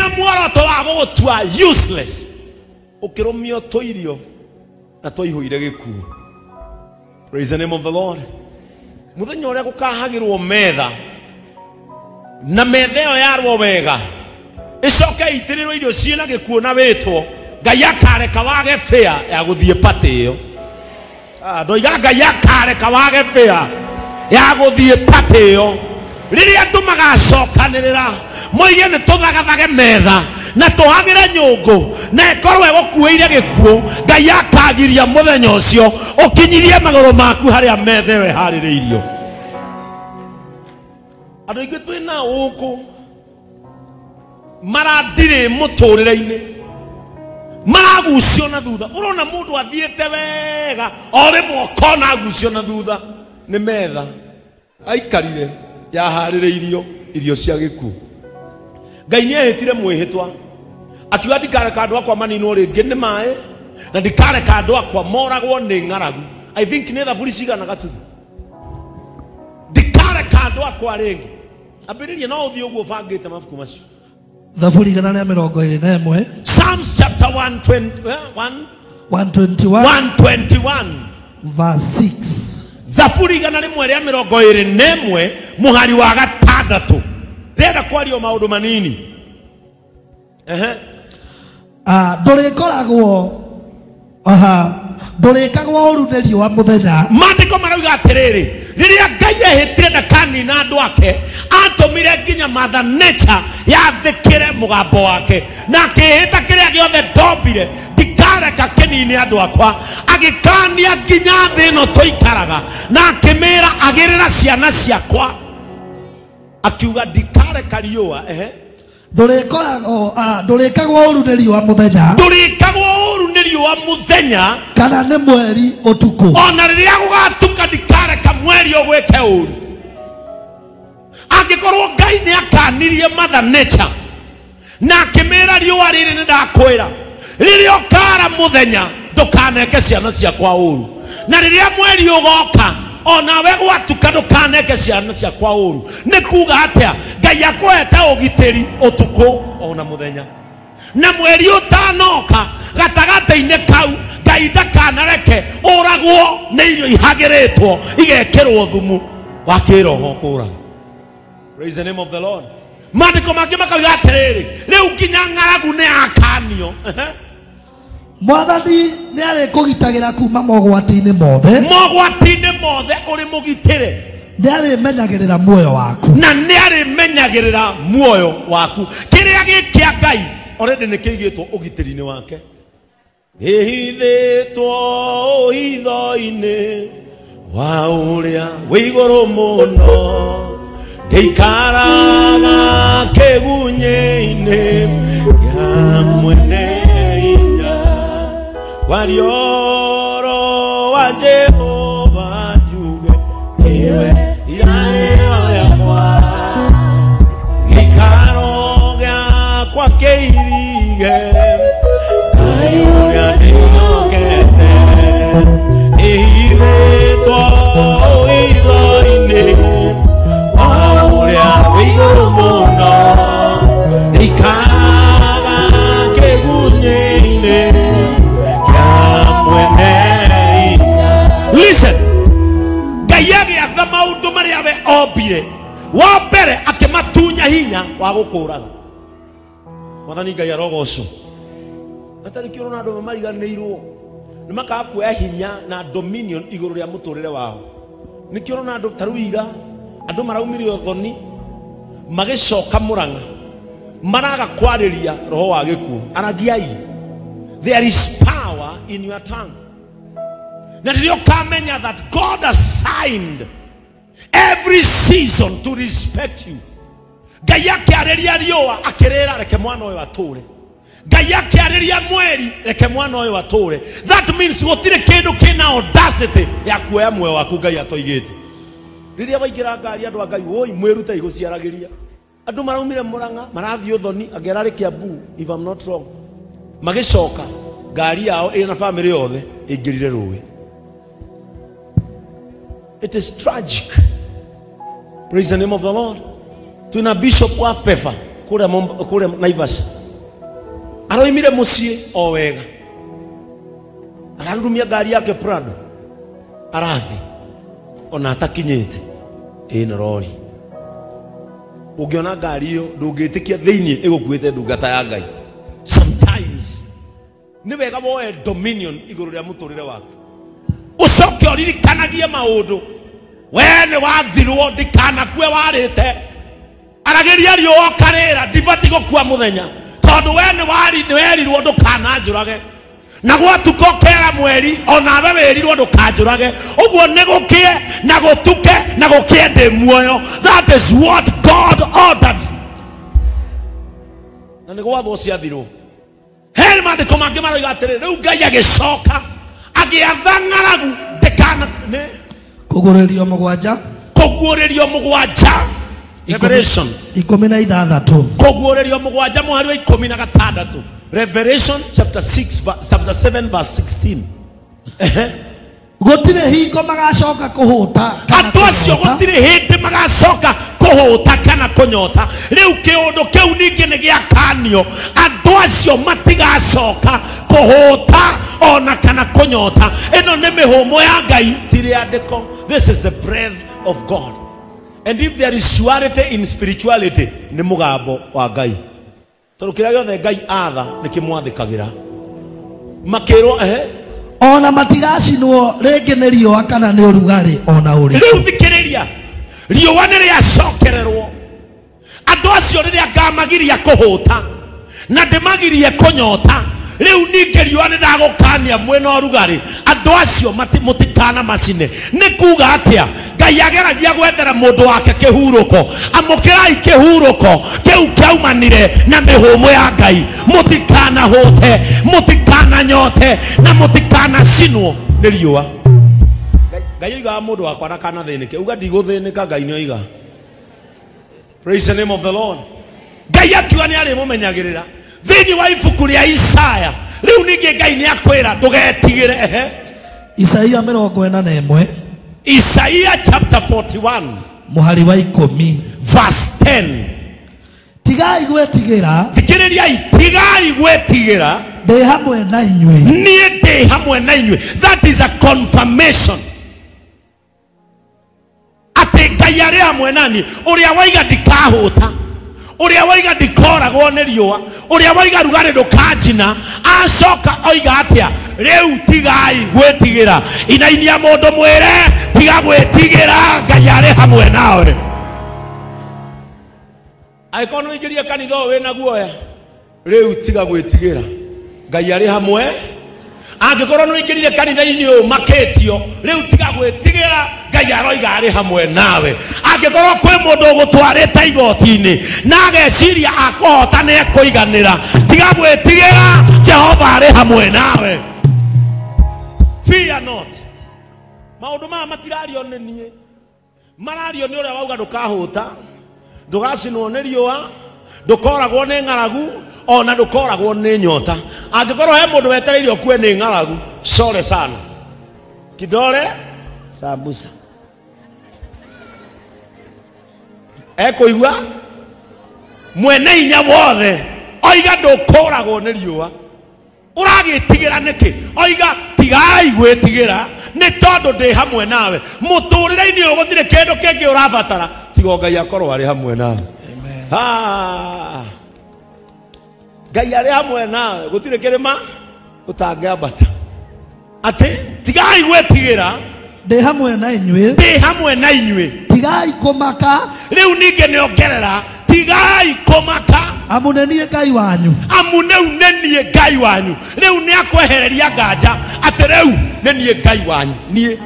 wena muoroto wa gũgũtua useless ukirumio toirio na toihuire gikuo. Praise the name of the Lord. Muthenya uria gukahagirwo metha na metha ĩyo yarwo wega icoke itirirwo irio ciina gikuo na witwo Ngai akareka wage fea ya guthie pati iyo. Ndoiga Ngai akareka wage fea ya guthie pati iyo. Riria andu magacokanirira moige ni tuthagathaga metha na tuhagire nyungu na ikorwe gukuire gikuo Ngai akagiria muthenya ucio ukinyirie maguru maku haria metha we haririirio. Andu ingi twina uku maradire muturire-ini maragucio na thutha. Urona mundu athiete wega ore mwoko na gucio na thutha ni metha aikarire ya haririirio irio cia gikuo. Ngai ni ehitire mwihitwa akiuga ndikareka andu akwa maninwo ringi ni mai na ndikareka andu akwa moragwo ni ng'aragu. I think ni thaburi cigana gatuthi ndikareka andu akwa ringi. Ambiriria no uthie uguo bangite mabuku macio. Thaburi igana rĩa 21. Psalms chapter 121 verse 6. Thaburi igana rĩmwe rĩa 21 muhari wa gatandatu. Renda kwario maundu manini. Ndũrĩkagwo ũru nĩ riũa mũthenya. Maandĩko marauga atĩrĩrĩ, rĩrĩa Ngai ehĩtire ndakanina andũ ake atũmire nginya Mother Nature yathĩkĩre mũgambo wake na akĩhĩta kĩrĩa gĩothe ndombire ndikareka kĩnine andũ akwa, agĩkania nginya thĩ ĩno tũikaraga na akĩmĩra agĩrĩra ciana ciakwa akiuga ndikareka riũa. Ndũrĩkagwo ũru nĩ riũa mũthenya. Ndũrĩkagwo ũru nĩ riũa mũthenya kana nĩ mweri ũtukũ. Ona rĩrĩa gũgatuka ndikareka mweri ũgwĩke ũru. Angĩkorwo Ngai nĩ akanirie Mother Nature na akĩmĩra riũa rĩrĩ nĩ ndakwĩra rĩrĩa ũkara mũthenya ndũkaneke ciana ciakwa ũru, na rĩrĩa mweri ũgoka onawe gwatuka ndukaneke ciana ciakwa ũru. Nĩ kuga atĩa Ngai akwete ũgitĩri ũtukũ ona mũthenya, na mweri ũtanoka gatagata-inĩ kau Ngai ndakanareke ũragwo nĩ irio ihagĩrĩtwo igekĩrwo thumu wa kĩroho kũraga. Praise the name of the Lord. Maandĩko mangĩ makauga atĩrĩrĩ, rĩu nginya ng'aragu nĩ akanio. Mwathani nĩ arĩkũgitagĩra kuma mogwati-inĩ mothe. Mogwati-inĩ mothe ũrĩ mũgitĩre. Nĩ arĩmenyagĩrĩra muoyo waku. Na nĩ arĩmenyagĩrĩra muoyo waku. Kĩrĩa gĩkĩa Ngai already nĩ kĩigĩtwo ũgitĩri-inĩ wake. Gĩhithĩtwo hitho-inĩ wa ũrĩa wĩ igũrũ mũno, gĩikaraga kĩgunyĩ-inĩ gĩa mwene hinya, warioro wa Jehova njuge iwe iraĩro yakwa, gĩikaro gĩakwa kĩirige Ngai ũrĩa ndĩhokete, ihithĩtwo hitho-inĩ wa ũrĩa wĩ igũrũ mũno, gĩikaraga kĩgunyĩ-inĩ gĩa mwene hinya. Listen, Ngai agĩatha maũndũ marĩa we ombire, wa mbere akĩmatunya hinya wa gũkũũraga. Mwathani Ngai arogocwo. Hatarĩ kĩrona andũ mariganĩirwo nĩ makaga kuoya hinya na dominion igũrũ rĩa mũtũrĩre wao. Nĩ kĩrona andũ ta rĩu ira andũ maraumire ũthoni magĩcoka Mũrang'a maraga kwarĩria roho wa gĩkuũ. Aragiai, there is power in your tongue. Na rĩrĩa ũkamenya that God assigned every season to respect you. Ngai akĩarĩria riũa akĩrĩra reke mwana ũyũ atũre. Ngai akĩarĩria mweri reke mwana ũyũ atũre. That means gũtirĩ kĩndũ kĩna audacity ya kuoya muoyo waku Ngai atoigĩte. Rĩrĩa waingĩra ngari andũ a Ngai woi mwĩrute igũciaragĩria. Andũ maraumire Mũrang'a marathiĩ ũthoni agĩrarĩ Kiambu if I'm not wrong. Magĩcoka ngari yao ĩna family yothe ĩingĩrire rũĩ. It is tragic. Praise the name of the Lord. Tuna Bishop wa Pefa kule Naivasha aroimire mucie o wega ararumia gari yake Prado arathi ona atakinyete ina rori ugiona gari iyo ndungitikia thiini igukuite ndungata ya Ngai. Sometimes ni wega woe dominion iguru ria muturire waku ucoke uririkanagie maundu wene wathirwo ndikanakue warite arageria riũa karĩra ndibati gũkua muthenya tondu wene werirwo ndukananjũrage na gwatuka kera mweri onawe werirwo ndukanjũrage ũguo nĩ gũkie na gũtuke na gũkie ndĩ muoyo. That is what God ordered. Na nĩ gwathwo ciathirwo heri maandĩko mangĩ maroiga atĩrĩ rĩu Ngai agĩcoka agĩatha ng'aragu ndĩkana kũguũrĩrio mũgwanja Revelation 16 kũguũrĩrio mũgwanja mũhari wa 16 Revelation chapter 7 verse 16 gũtirĩ hingo magacoka kũhũta andũ acio gũtirĩ hĩndĩ magacoka kũhũta kana kũnyota. Rĩu kĩũndũ kĩu ningĩ nĩ gĩakanio andũ acio matigacoka kũhũta ona kana kũnyota. Ĩno nĩ mĩhũmũ ya Ngai ti rĩandĩko. This is the breath of God. And if there is surety in spirituality nĩ mũgambo wa Ngai. Tondũ kĩrĩa gĩothe Ngai atha nĩ kĩmwathĩkagĩra. Makĩrwo ona matigacinwo rĩngĩ nĩ riũa kana nĩ ũrugarĩ ona ũrĩkũ. Rĩu thikĩrĩria riũa nĩ rĩacokererwo andũ acio rĩrĩa ngamagiria kũhũta na ndĩmagirie kũnyota. Rĩu ningĩ riũa nĩ ndagũkania mwena ũrugarĩ andũ acio mũtikana macine. Nĩ kuuga atĩa Ngai ageragia gwethera mũndũ wake kĩhurũko. Amũkĩrai kĩhurũko kĩu kĩaumanire na mĩhũmũ ya Ngai. Mũtikanahũte mũtikananyote na mũtikanacinwo nĩ riũa. Ngai oigaga mũndũ wakwa ndakanathĩnĩke. Uga ndigũthĩnĩka Ngai nĩ oiga. Praise the name of the Lord. Ngai akiuga nĩ arĩmũmenyagĩrĩra thĩinĩ wa ibuku rĩa Isaya. Rĩu ningĩ Ngai nĩ akwĩra ndũgetigĩre. Isaia 41 Isaiah chapter 41 muhari wa 10 verse 10 tigai gwĩtigĩra thikĩrĩriai tigai gwĩtigĩra ndĩ hamwe na inyuĩ niĩ ndĩ hamwe na inyuĩ. That is a confirmation atĩ Ngai arĩ hamwe nani. Ũrĩa waiga ndikahũta ũrĩa waiga ndikoragwo nĩ riũa ũrĩa waiga rugarĩ ndũkanjina acoka oiga atĩa rĩu tigai gwĩtigĩra. Inainia mũndũ mwĩre tiga gwĩtigĩra Ngai arĩ hamwe nawe. Angĩkorwo nĩ ũingĩrie kanitha ũyũ wĩna guoya rĩu tiga gwĩtigĩra Ngai arĩ hamwe. Angĩkorwo nĩ ũingĩrire kanitha-inĩ ũyũ makĩtio rĩu tiga gwĩtigĩra Ngai aroiga arĩ hamwe nawe. Angĩkorwo kwĩ mũndũ ũgũtwarĩte igoti-inĩ na ageciria akũhota nĩ ekũiganĩra tiga gwĩtigĩra Jehova arĩ hamwe nawe. Fear not. Maũndũ maya matirario nĩ niĩ marario nĩ ũrĩa wauga ndũkahũta ndũgacinwo nĩ riũa ndũkoragwo nĩ ng'aragu ona ndũkoragwo nĩ nyota. Angĩkorwo he mũndũ wetereire ũkue nĩ ng'aragu sore sana kidole sambusa ekũigua mwene hinya wothe oiga ndũkoragwo nĩ riũa. Ũragĩtigĩra nĩkĩ? Oiga tigai gwĩtigĩra nĩ tondũ ndĩ hamwe nawe. Mũtũrĩre-inĩ ũyũ gũtirĩ kĩndũ kĩngĩ ũrabatara tiga Ngai akorwo arĩ hamwe nawe. Amen. Ngai arĩ hamwe nawe gũtirĩ kĩrĩma ũtangĩambata. Atĩ tigai gwĩtigĩra ndĩ hamwe na inyuĩ ndĩ hamwe na inyuĩ. tigai kũmaka. Rĩu ningĩ nĩongerera tigai kũmaka amu nĩ niĩ Ngai wanyu. Amu nĩu nĩ niĩ Ngai wanyu. Rĩu nĩ akwehereria nganja atĩ rĩu nĩ niĩ Ngai wanyu. Niĩ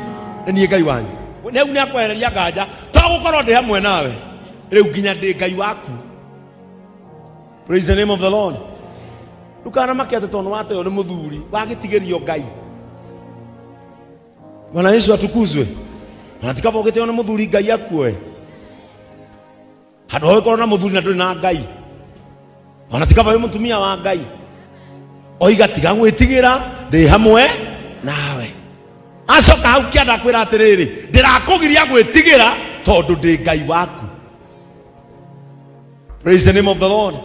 nĩ niĩ Ngai wanyu. Rĩu nĩ akwehereria nganja to gũkorwo ndĩ hamwe nawe rĩu nginya ndĩ Ngai waku. Praise the name of the Lord. Ndukana makete tondũ wateyo nĩ mũthuri wagĩtigĩrio Ngai. Bwana Yesu atukuzwe. Na tikaba ũgĩteyo nĩ mũthuri Ngai akuoe. Handũ ũgĩkorwo na mũthuri na ndũrĩ na Ngai. Ona tikaba wĩ mũtumia wa Ngai. Oiga tiga gwĩtigĩra ndĩ hamwe nawe. Acoka hau kĩanda kwĩra atĩrĩrĩ ndĩrakũgiria gwĩtigĩra tondũ ndĩ Ngai waku. Praise the name of the Lord.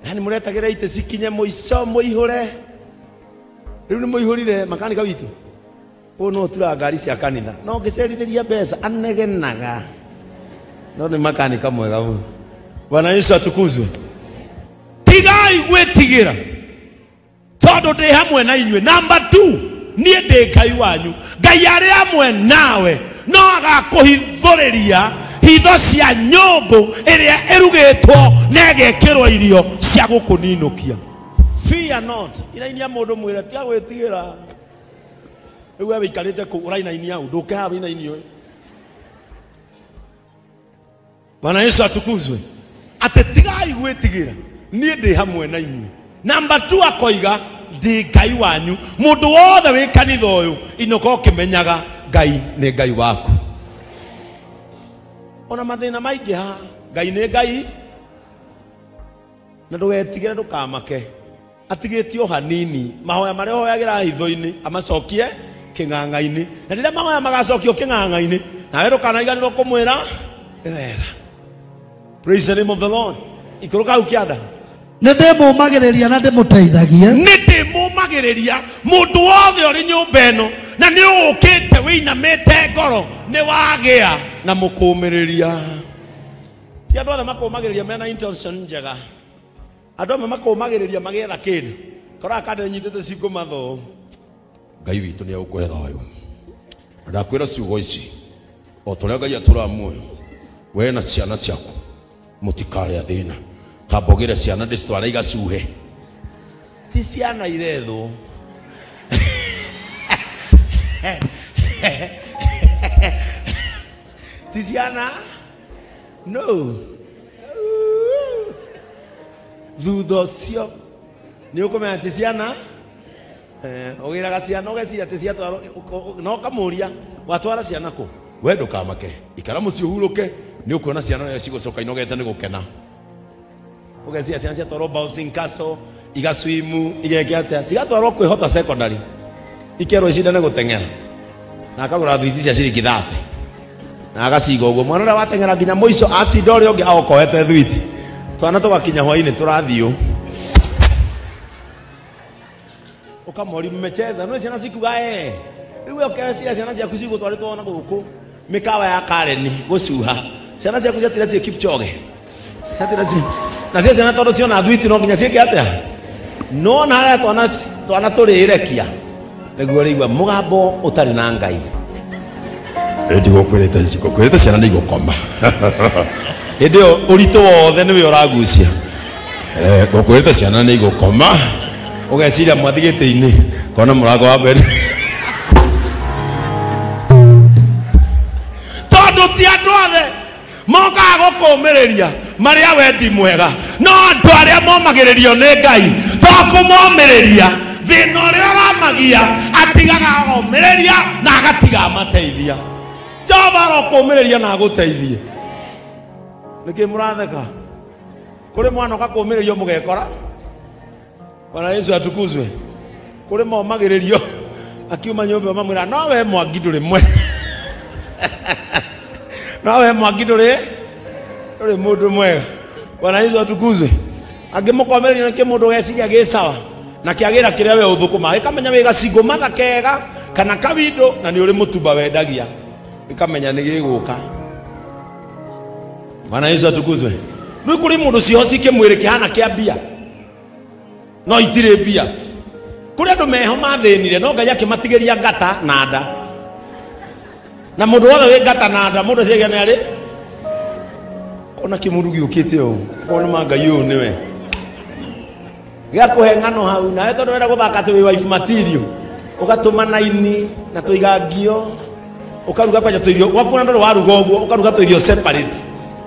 Yani muretagira ite sikinye muico muihore. Riu ni muihurire makanika witu. No tura ngari cia kanitha no ngicerithiria mbeca anegenaga no ni makanika mwega muno. Bwana Yesu atukuzwe. Tigai gwetigira tondu ndi hamwe na inywe. Number 2, nie ndi Ngai wanyu. Ngai ari hamwe nawe no agakuhithuriria hitho cia nyungu iria irugitwo na igekirwo irio cia gukuninukia. Fear not. Ira mundu mwire tia gwetigira. Ewe wikarite ku uraina ini au nduke hawe ina ini oyo. Bwana Yesu atukuzwe. Ate tigai gwetigira nie ndi hamwe na inywe. Number 2 akoiga ndi Ngai wanyu. Mundu wothe wi kanitha uyu inoko kimenyaga Ngai ni Ngai waku. Ona mathina maingi ha Ngai ni Ngai na ndugetigire ndukamake. Atigitio hanini mahoya maria hoyagira hitho-ini amacokie king'ang'a-ini na rĩrĩa mahoya magacokio king'ang'a-ini nawe ndũkanariganĩrwo kũmwĩra wega. Praise the name of the Lord. Ikũrũka hau kĩanda nĩndĩmũmagĩrĩria na ndĩmũteithagia. Nĩndĩmũmagĩrĩria mũndũ wothe ũrĩ nyũmba ĩno na nĩ ũũkĩte wĩinamĩte ngoro nĩ wagĩa na mũkũmĩrĩria. Ti andũ othe makũmagĩrĩria mena intention njega. Andũ amwe makũmagĩrĩria magĩetha kĩndũ koraga kandi nyitĩte cingo matho. Ngai witũ nĩ agũkũhe thayũ. Ndakwĩra ciugo ici o tũrĩa Ngai atũra muoyo we na ciana ciaku mũtikarĩa thĩna. Kambogire ciana ndĩcitwara igacuhe. Ti ciana irethwo. Ti ciana no. Thutha ũcio nĩ ũkũmenya atĩ ciana ũgĩraga ciana ũgeciria atĩ ciatwarwo no kamũria watwara ciana kũ. We ndũkamake ikara mũciĩ ũhurũke nĩ ũkuona ciana iria cigũcoka inogete nĩ gũkena. Ũgeciria ciana ciatwarwo bouncing castle igaswimu igeke atĩa cigatwarwo kwĩhota secondary ikerwo icindane gũteng'era na akagũra thwiti cia ciringi 30 na agaciga ũguo. Mwana ũrĩa wateng'era nginya mũico acinda ũrĩa ũngĩ agokoete thwiti. Twana tũgakinya hwainĩ tũrathiũ ukamori mmecheza no ciana cikuga rĩu ũkeciria ciana ciaku cigũtwarĩtwo na gũkũ mĩkawa ya Karen gũcuha. Ciana ciaku ciatira cia Kipchoge na ciana tondũ ciona thwiti no nginya ciĩke atĩa no na harĩa twana tũrĩrekia nĩguo rĩigua mũgambo ũtarĩ na Ngai. Ndigũkwĩrĩte ciana nĩ igũkoma. Hĩndĩ ĩyo ũritũ wothe nĩwe ũragucia. Ngũkwĩrĩte ciana nĩ igũkoma ũgeciria mwathi gĩtĩ-inĩ kona mũrango wa mbere. Tondũ ti andũ othe mokaga gũkũmĩrĩria marĩa we ti mwega no andũ arĩa momagĩrĩrio nĩ Ngai tokũmomĩrĩria thĩna ũrĩa ũramagia atigaga omĩrĩria na agatiga amateithia. Jehova arokũmĩrĩria na agũteithie. Nĩkĩ mũratheka? Kũrĩ mwana ũgakũmĩrĩrio mũgekora. Bwana Yesu atukuzwe. Kũrĩ momagĩrĩrio akiuma nyũmba mamwĩra no we Mwangi ndũrĩ mwe. No we Mwangi ndũrĩ mũndũ mwega. Bwana Yesu atukuzwe. Angĩmũkomĩrĩria nĩkĩ mũndũ geciria gĩ sawa na kĩagĩra kĩrĩa we ũthũkũma ĩkamenya wĩ gacingo matha kega kana kawindo na nĩ ũrĩ mũtumba wendagia ĩkamenya nĩ gĩgũka. Bwana Yesu atukuzwe. Rĩu kũrĩ mũndũ cihoci kĩmwĩrĩ kĩhana kĩa mbia no itirĩ mbia. Kũrĩ andũ meho mathĩnire no Ngai akĩmatigĩria ngata na nda na mũndũ wothe wĩ ngata na nda mũndũ ciagia nĩ arĩ ona kĩmũndũ gĩũkĩte ũũ ona ma Ngai ũũ nĩwe gĩakũhe ng'ano hau nawe tondũ wenda gũthaka atĩ wĩ wife material ũgatũma naini na tũigangio ũkaruga kwanja tũirio wakuona ndũrĩ waruga ũguo ũkaruga tũirio separate.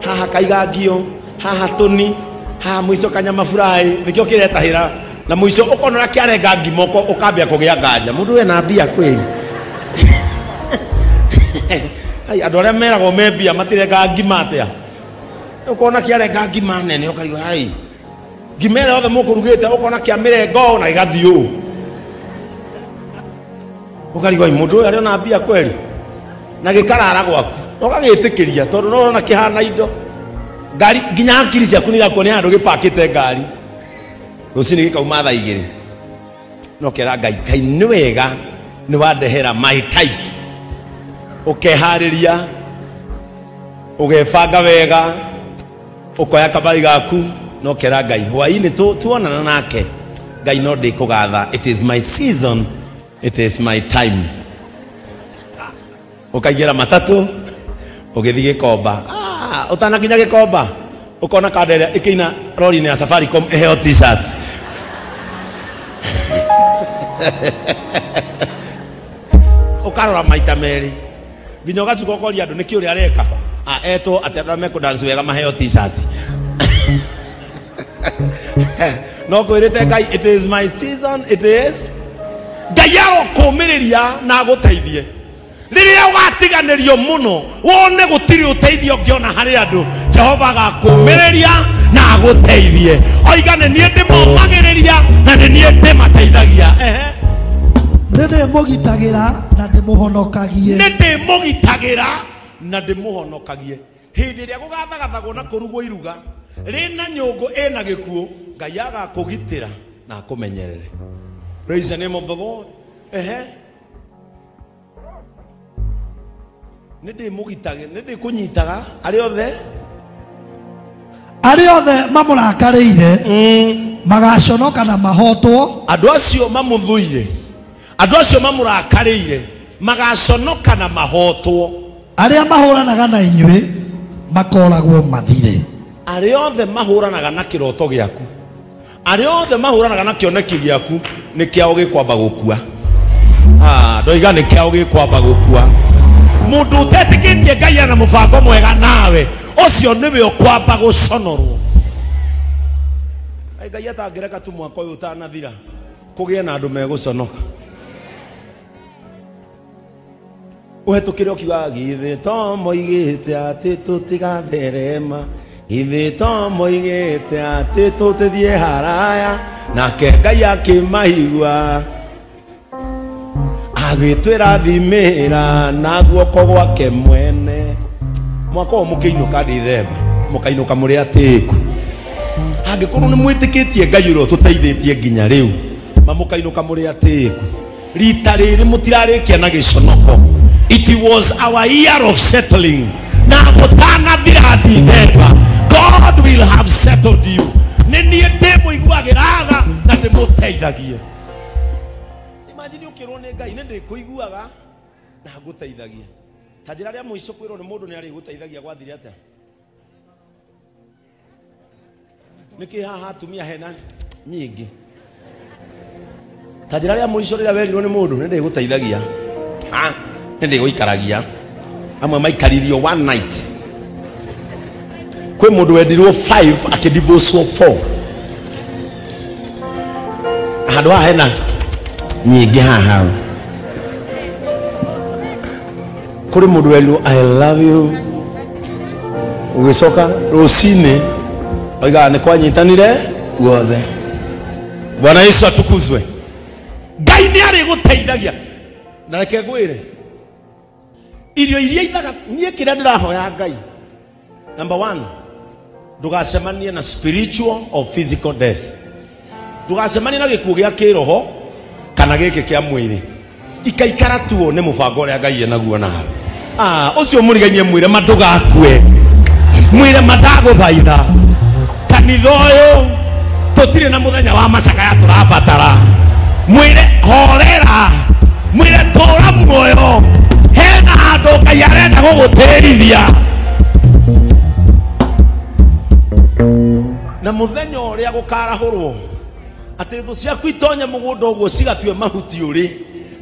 Haha kaigangio haha tũni haha mũico kanyama fry nĩkĩo kĩretahĩra na mũico ũkonora kĩarenga ngimoko ũkambia kũgĩa nganja. Mũndũ wena mbia kweli? Andũ arĩa meragwo me mbia matirenga ngima atĩa ũkona kĩarenga ngima nene ũkarigo hai ngima ĩrĩa othe mũkũrugĩte ũkona kĩa mĩrengo na gĩgathiĩ ũũ ũkarigo mũndũ ũyũ arĩ na mbia kweli na gĩkarara gwaku ũgagĩtĩkĩria tondũ no ũrona kĩhana indo ngari nginya akiri ciaku ni gakuonea andu gipakite ngari rucini gikauma thaa 2 no kera Ngai ni wega ni wandehera my type ukehariria ugebanga wega ukoya kabai gaku no kera Ngai hwaini tuonana nake Ngai no ndikugatha it is my season it is my time ukaigera matatu ugithii Gikomba utanakinya Gikomba ukona kadere ikina rori ni ya Safaricom eheo t-shirt ukarora maita meri nginya ugacuka ukoria andu niki uri areka eto atenda meko dance wega maheo t-shirt no kwirite Ngai it is my season it is Ngai agukumiriria na guteithie riria ugatiganirio muno wone gutiri uteithio ngiona hari andu Jehova agakumiriria na aguteithie oigane nie ndimomagiriria na nie ndimateithagia nende mugitagira na ndimuhonokagie hindi ria gugathagathagwo na kurugwo iruga rina nyungu ena gikuo Ngai agakugitira na akumenyerere. Praise the name of the Lord. Nende mugitage nende kunyitaga ari othe mamurakarire magaconoka na mahotwo andu acio mamuthuire andu acio mamurakarire magaconoka na mahotwo aria mahuranaga na inyue makoragwo mathire ari othe mahuranaga na kiroto giaku ari othe mahuranaga na kioneki giaku ni kiao gikwamba gukua ndoiga ni kiao gikwamba gukua mundu utetikitie Ngai ana mubango mwega nawe ucio niwe ukwamba guconorwo Ngai atangireka tu mwaka uyu utanathira kugie na andu meguconoka uhetukire ukiuga githe to moigite ati tutigatherema githe to moigite ati tutithie haraya nake Ngai akimahigua agitwira thimira na guoko gwake mwene mwaka o mukiinuka Dithemba mukainuka muri atiku angikorwo ni mwitikitie Ngai uro tuteithitie nginya riu mamukainuka muri atiku rita riri mutirarikia na giconoko it was our year of settling na gutana thira Dithemba God will have settled you nini ndemo iguagiraga na ndimuteithagie. Imagine ukirwo ni Ngai nindi kuiguaga na guteithagia ta njira ria muico kwirwo ni mundu ni ari guteithagia gwathire atia niki haha atumia hena nyingi ta njira ria muico rira werirwo ni mundu nindi guteithagia nindi guikaragia amwe maikaririo one night kwe mundu wendirwo 5 akidivorce 4 handu haha hena nyingi haha kuri mundu wendirwo I love you ugicoka rucini oiga ni kwanyitanire guothe. Bwana Yesu atukuzwe. Ngai ni ari guteithagia na reke ngwire irio iria ithaga nie kira ndirahoya Ngai number 1 ndugacemanie na spiritual or physical death ndugacemanie na gikuo gia kiroho kana giki kia mwiri ikaikara tuo ni mubango uria Ngai enaguo nawe ucio muriganie mwire mandugakue mwire mandaguthaitha kanitha uyu tutire na muthenya wa macakaya turabatara mwire horera mwire tora muoyo hena andu Ngai arenda gugutirithia na muthenya uria gukarahurwo ati thu ciaku itonye mugunda uguo cigatue mahuti uri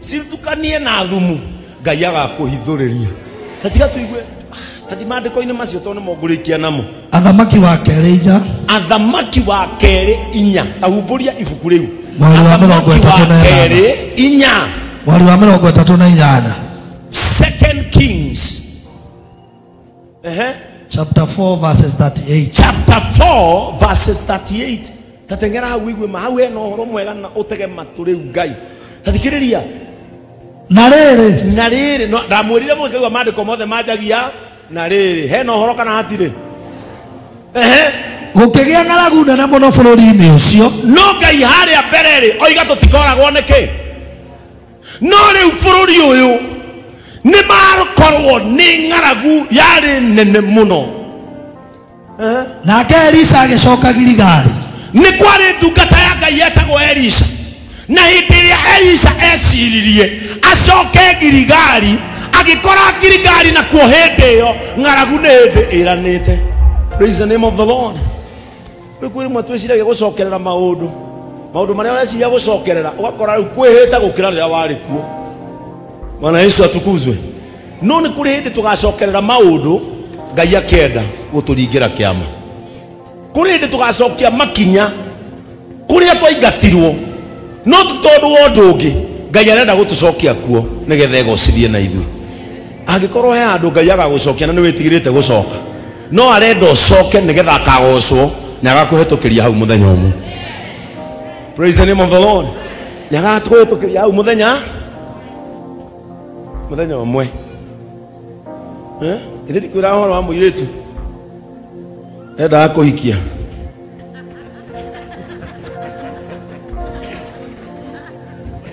citukanie na thumu Ngai agakuhithuriria tatiga tuigue tati mandiko-ini macio to ni mongurikia namo Athamaki wa Keri 4 Athamaki wa Keri 4 tahumburia ibuku riu Athamaki wa Keri 4 mwari wa 38 2 Kings chapter 4 verses 38 chapter 4 verses 38 tatengera hau igwe ma hau eno horo mwega na utege matu riu Ngai tathikiriria na riri no ndamwirire mwikaigwa mandiko mothe manjagia na riri hena horo kana hatire gukigia ng'aragu nene muno bururi-ini ucio no Ngai haria mbere oiga tutikoragwo niki no riu bururi uyu ni makorwo ni ng'aragu yari nene muno nake Elisa agicoka Gilgali ni kwari ndungata ya Ngai yetagwo Elisa na hindi iria Elisa eciririe acoke Gilgali agikora Gilgali na kuo hindi iyo ng'aragu ni hindi iranite. Praise the name of the Lord. Kwiri mwatwiciragia gucokerera maundu maria ureciria gucokerera ugakora riu kwihita gukira riria wari kuo. Bwana Yesu atukuzwe. No ni kuri hindi tugacokerera maundu Ngai akenda guturingira kiama. Kuri hindi tugacokia makinya kuria twaingatirwo no tutondu wondu ungi Ngai arenda gutucokia kuo nigetha egocithie na ithuĩ. Angikorwo he andu Ngai agagucokia na ni witigirite gucoka no arenda ucoke nigetha akagocwo na agakuhitukiria hau muthenya umwe. Praise the name of the Lord. Na agakuhitukiria hau muthenya umwe. Ithi kwira horo wa muiritu enda akuhikia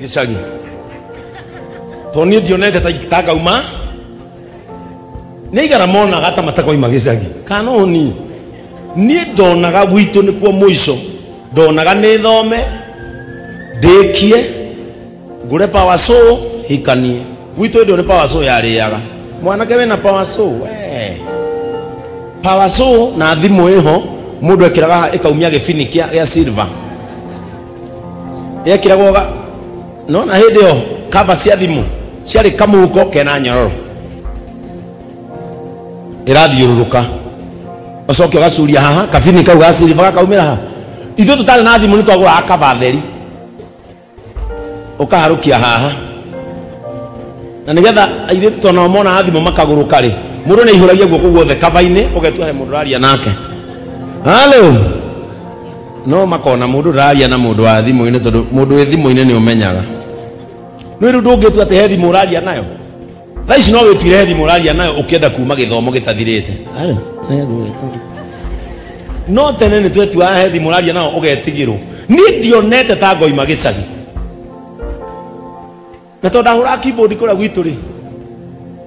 gicagi toni ndionete ta ngauma ni igara mona gata matakoima gicagi kanoni ni ndonaga gwitu ni kwa muico ndonaga ni thome ndikie ngure power so hikanie gwitu ndio ni power so yariaga mwanake wena power so we power so na thimu iho mundu ekiraga ikaumia gibini kia silver ekiragwo no na hindi yo kaba cia thimu ciari kamuko kena nyororo irathiururuka ocokio gacuria haha kabini kau ga silver kaumira ha ithu tutari na thimu ni twagura akaba theri ukaharukia haha na nigetha airitu tona mona thimu makaguruka ri mundu ni ihuragia guoko guothe kaba-ini ugetua he mundu raria nake. Halo no makona mundu raria na mundu wa thimu-ini tondu mundu wi thimu-ini ni umenyaga no riu ndungitua ati he thimu raria nayo thaici no witwire he thimu raria nayo ukienda kuma githomo gitathirite. Halo no tene ni twetua he thimu raria nayo ugetigirwo ni ndionete ta ngoima gicagi na tondu ndahura keyboard kuria gwitu ri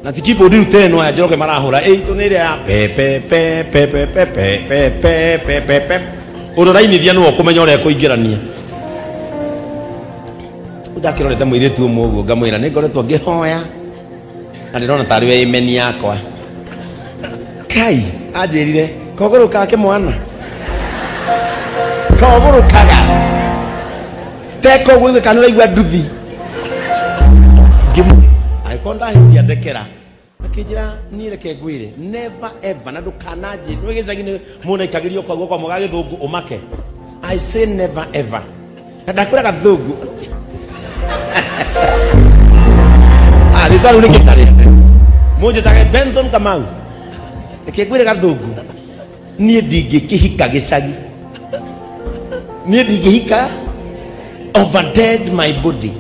na ti keyboard yu teno ya Njoroge marahura itu ni ria pe pe pe pe pe pe pe pe pe pe pe undo rainithia no kumenya uria kuingirania ndakirorete muiritu umwe uguo ngamwira ni ngoretwo ngihoya na ndirona tari we imeni yakwa kai anjirire koguru kake mwana koguru kaga teko gwiwe kanura igwa nduthi gimu aikonda hindia ndekera akijira ni reke gwire never ever na ndukanaje no gicagi muna ikagirio kwa gwa muga githungu umake. I say never ever na ndakura gathungu ritaru ni kitare muje take Benson Kamau ikigwire gathungu ni ndingikihika gicagi ni ndingihika overdead my body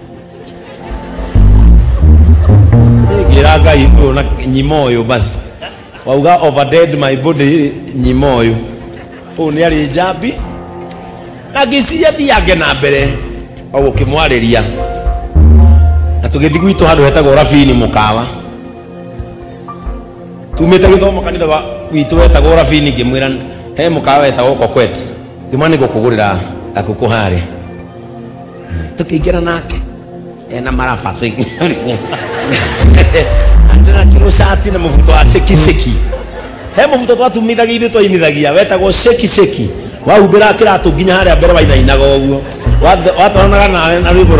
gira Ngai na nyimoyo basi wauga overdead my body nyimoyo ni ari jambi na giciria thiage na mbere ogukimwariria na tugithi gwitu handu hetagwo Rabini mukawa tumite githomo kanitha wa gwitu hetagwo Rabini ngimwira he mukawa hetagwo Kokwet ngimani gukugurira akuku hari tukiingira nake ena marafatu andira kirosati na muvuto wa seki he muvuto twatumithagia ithu twainithagia wetagwo seki waumbira kiratu nginya haria mbere wainainaga uguo watoronaga nawe na rwimbo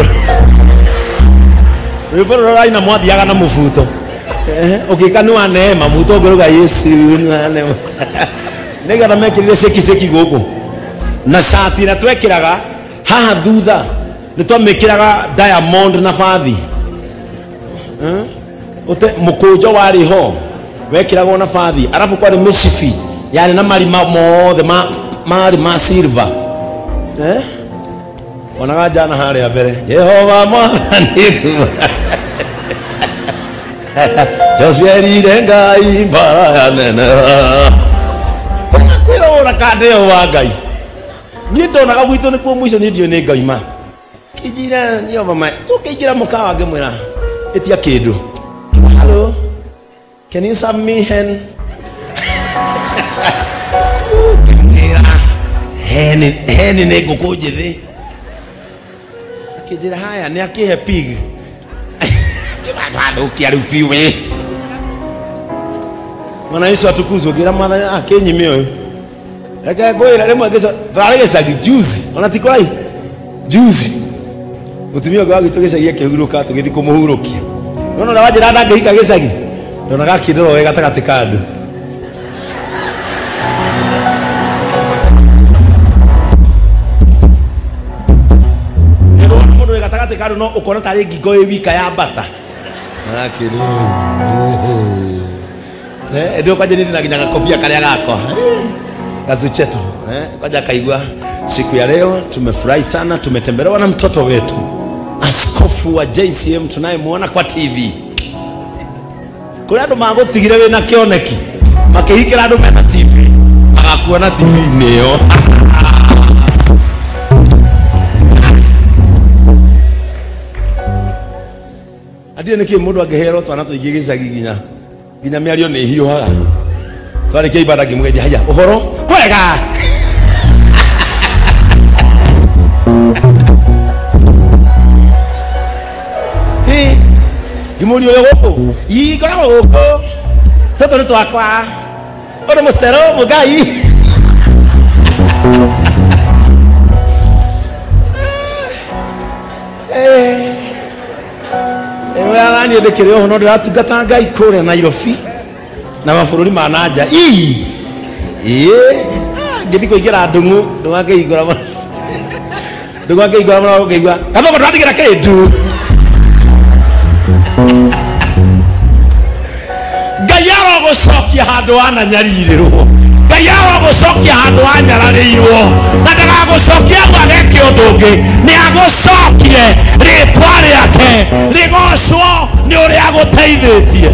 raina mwathiaga na muvuto ukika ni wa neema muto ngoruga Yesu nigetha mekirire seki guku na shati na twekiraga haha thutha ni twamikiraga diamond na bathi ute mukunjo wari ho wekiragwo na bathi arafu kwari mishifi yani na marima mothe mari ma silver onaga jana haria mbere Jehova mwathani Josverire Ngai mbara nene kwira rora kande wa Ngai ni ndonaga gwitũ nĩkuo mwico nĩ ndio nĩ Ngai ma kijira nyo mama tukigira mukawa ngemwira etia kindu hello can you serve me hen hen ne nguku njithi akijira haya ni akihe pig kibado kiaru fiwe Mwana Yesu atukuzwe gira mwana akenyime oyo eka goira rimwe ngesa tharagecagi juice ona tikorai juice mutumia gwa gitu gecagia kihuruka tugithi kumuhurukia nono na wajira ndange hika gecagi ndona gakindoro wega tagati kandu ndona mundu wega tagati kandu no ukora tari ngingo wika ya bata nakiri ndio kwaje nini na kinyaga kofia kale gako kazuchetu kwaje kaigwa siku ya leo tumefurahi sana tumetembelewa na mtoto wetu askofu wa JCM tunayemuona kwa TV kule ndo mango tigire we na kioneki makihikira ndo mena TV akakuona TV neo adie niki mundu angehero twana tuigigiza ginya miario ni hiyo haga twari ke ibada gimweje haya uhoro kwega Gimuri yo gopo igora gopo toto ni twakwa oro musero mugai ewa ni ndekere ho no ndiratungata Ngai kure Nairobi na mabũrũri ma nanja ngithi kũingĩra ndung'u ndũngĩigũra mũno ũkĩigua gathoko tũrandigĩra kĩndu Ngai arogũcokia handũ wananyarirĩrwo Ngai arogũcokia handũ wanyararĩirwo na ndagagũcokia andũ ageke ũndũ ũngĩ nĩ agũcokie rĩtwa rĩake rĩgocwo nĩ ũrĩa agũteithĩtie